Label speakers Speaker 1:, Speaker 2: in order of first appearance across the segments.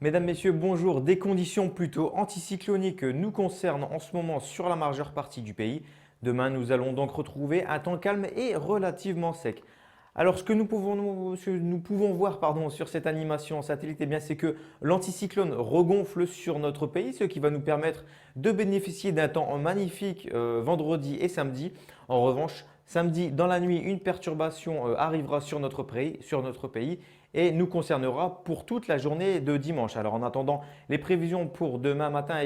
Speaker 1: Mesdames, Messieurs, bonjour. Des conditions plutôt anticycloniques nous concernent en ce moment sur la majeure partie du pays. Demain, nous allons donc retrouver un temps calme et relativement sec. Alors, ce que nous pouvons voir sur cette animation satellite, c'est que l'anticyclone regonfle sur notre pays, ce qui va nous permettre de bénéficier d'un temps magnifique vendredi et samedi. En revanche, samedi, dans la nuit, une perturbation arrivera sur notre pays et nous concernera pour toute la journée de dimanche. Alors en attendant les prévisions pour demain matin,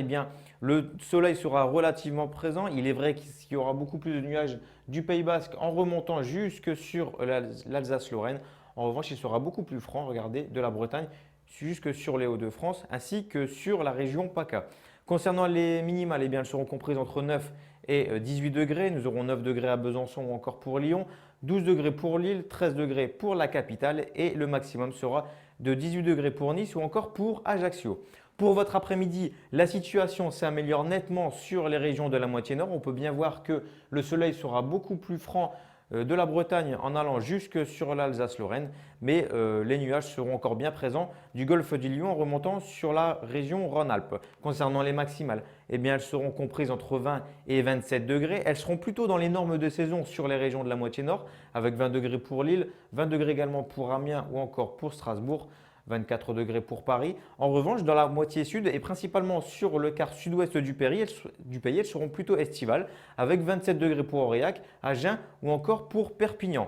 Speaker 1: le soleil sera relativement présent. Il est vrai qu'il y aura beaucoup plus de nuages du Pays Basque en remontant jusque sur l'Alsace-Lorraine. En revanche, il sera beaucoup plus franc, regardez, de la Bretagne jusque sur les Hauts-de-France ainsi que sur la région PACA. Concernant les minimales, elles seront comprises entre 9 et 18 degrés. Nous aurons 9 degrés à Besançon ou encore pour Lyon, 12 degrés pour Lille, 13 degrés pour la capitale et le maximum sera de 18 degrés pour Nice ou encore pour Ajaccio. Pour votre après-midi, la situation s'améliore nettement sur les régions de la moitié nord. On peut bien voir que le soleil sera beaucoup plus franc de la Bretagne en allant jusque sur l'Alsace-Lorraine, mais les nuages seront encore bien présents du golfe du Lion en remontant sur la région Rhône-Alpes. Concernant les maximales, elles seront comprises entre 20 et 27 degrés. Elles seront plutôt dans les normes de saison sur les régions de la moitié nord, avec 20 degrés pour Lille, 20 degrés également pour Amiens ou encore pour Strasbourg. 24 degrés pour Paris. En revanche, dans la moitié sud et principalement sur le quart sud-ouest du pays, elles seront plutôt estivales avec 27 degrés pour Aurillac, Agen ou encore pour Perpignan.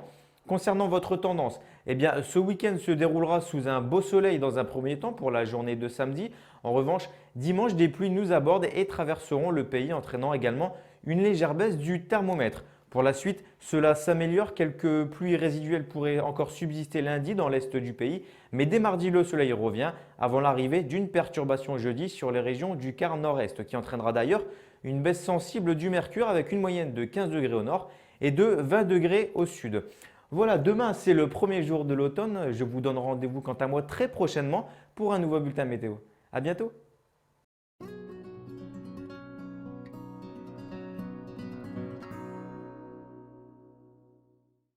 Speaker 1: Concernant votre tendance, ce week-end se déroulera sous un beau soleil dans un premier temps pour la journée de samedi. En revanche, dimanche, des pluies nous abordent et traverseront le pays, entraînant également une légère baisse du thermomètre. Pour la suite, cela s'améliore. Quelques pluies résiduelles pourraient encore subsister lundi dans l'est du pays, mais dès mardi, le soleil revient avant l'arrivée d'une perturbation jeudi sur les régions du quart nord-est qui entraînera d'ailleurs une baisse sensible du mercure avec une moyenne de 15 degrés au nord et de 20 degrés au sud. Voilà, demain c'est le premier jour de l'automne. Je vous donne rendez-vous quant à moi très prochainement pour un nouveau bulletin météo. À bientôt!